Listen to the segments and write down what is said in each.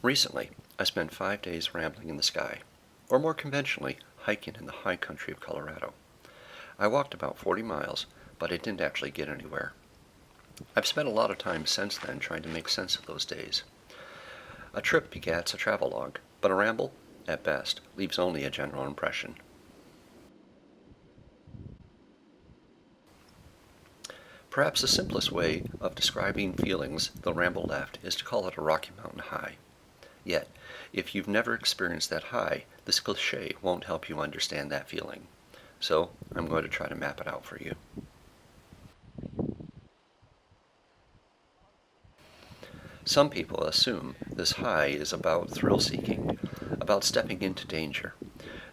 Recently, I spent 5 days rambling in the sky, or more conventionally, hiking in the high country of Colorado. I walked about 40 miles, but I didn't actually get anywhere. I've spent a lot of time since then trying to make sense of those days. A trip begats a travelogue, but a ramble, at best, leaves only a general impression. Perhaps the simplest way of describing feelings the ramble left is to call it a Rocky Mountain high. Yet, if you've never experienced that high, this cliché won't help you understand that feeling. So, I'm going to try to map it out for you. Some people assume this high is about thrill-seeking, about stepping into danger.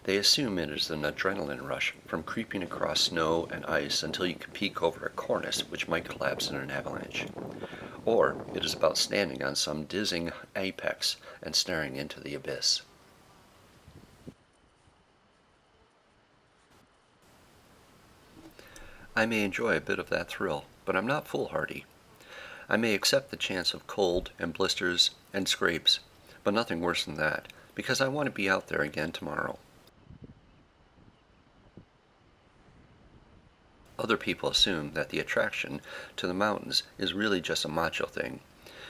They assume it is an adrenaline rush from creeping across snow and ice until you can peek over a cornice which might collapse in an avalanche. Or it is about standing on some dizzying apex and staring into the abyss. I may enjoy a bit of that thrill, but I'm not foolhardy. I may accept the chance of cold and blisters and scrapes, but nothing worse than that, because I want to be out there again tomorrow. Other people assume that the attraction to the mountains is really just a macho thing.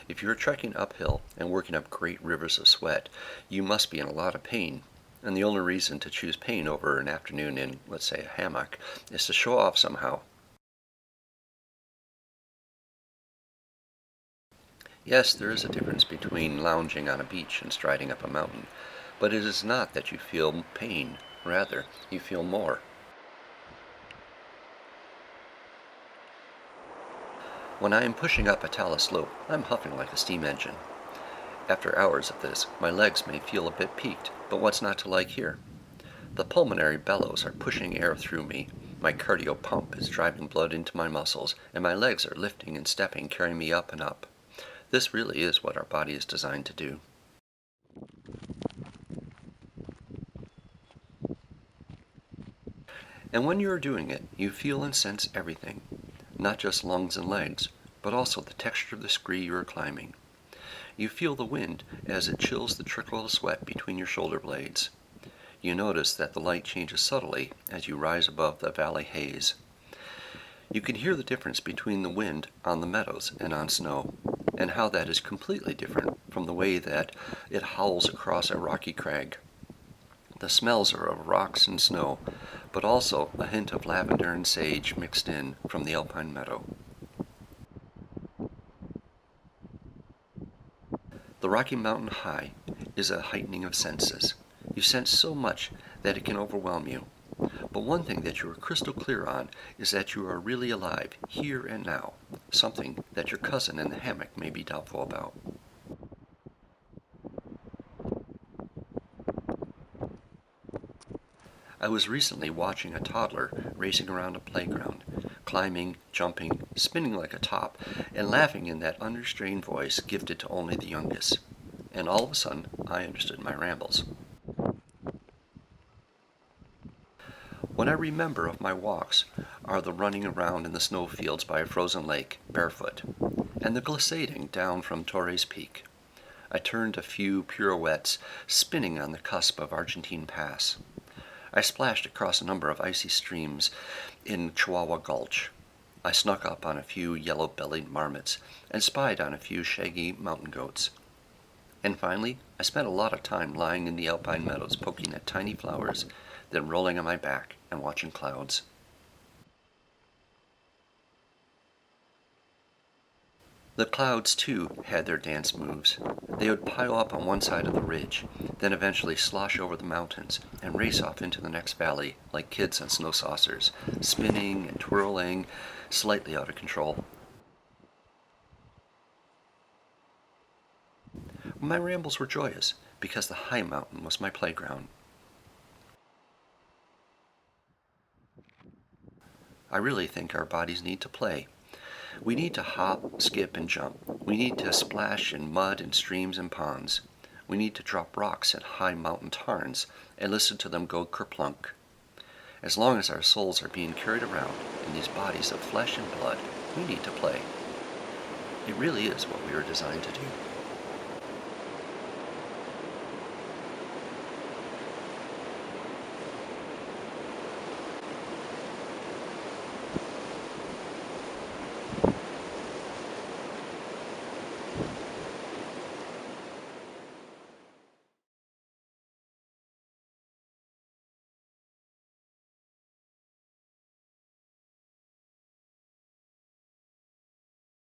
If you're trekking uphill and working up great rivers of sweat, you must be in a lot of pain, and the only reason to choose pain over an afternoon in, let's say, a hammock is to show off somehow. Yes, there is a difference between lounging on a beach and striding up a mountain, but it is not that you feel pain, rather, you feel more. When I am pushing up a talus slope, I'm huffing like a steam engine. After hours of this, my legs may feel a bit peaked, but what's not to like here? The pulmonary bellows are pushing air through me, my cardio pump is driving blood into my muscles, and my legs are lifting and stepping, carrying me up and up. This really is what our body is designed to do. And when you are doing it, you feel and sense everything, not just lungs and legs, but also the texture of the scree you are climbing. You feel the wind as it chills the trickle of sweat between your shoulder blades. You notice that the light changes subtly as you rise above the valley haze. You can hear the difference between the wind on the meadows and on snow, and how that is completely different from the way that it howls across a rocky crag. The smells are of rocks and snow, but also a hint of lavender and sage mixed in from the alpine meadow. The Rocky Mountain High is a heightening of senses. You sense so much that it can overwhelm you. But one thing that you are crystal clear on is that you are really alive, here and now, something that your cousin in the hammock may be doubtful about. I was recently watching a toddler racing around a playground, climbing, jumping, spinning like a top, and laughing in that unrestrained voice gifted to only the youngest. And all of a sudden, I understood my rambles. What I remember of my walks are the running around in the snowfields by a frozen lake, barefoot, and the glissading down from Torres Peak. I turned a few pirouettes, spinning on the cusp of Argentine Pass. I splashed across a number of icy streams in Chihuahua Gulch. I snuck up on a few yellow-bellied marmots and spied on a few shaggy mountain goats. And finally, I spent a lot of time lying in the alpine meadows poking at tiny flowers, then rolling on my back and watching clouds. The clouds, too, had their dance moves. They would pile up on one side of the ridge, then eventually slosh over the mountains and race off into the next valley like kids on snow saucers, spinning and twirling, slightly out of control. My rambles were joyous because the high mountain was my playground. I really think our bodies need to play. We need to hop, skip, and jump. We need to splash in mud and streams and ponds. We need to drop rocks at high mountain tarns and listen to them go kerplunk. As long as our souls are being carried around in these bodies of flesh and blood, we need to play. It really is what we were designed to do.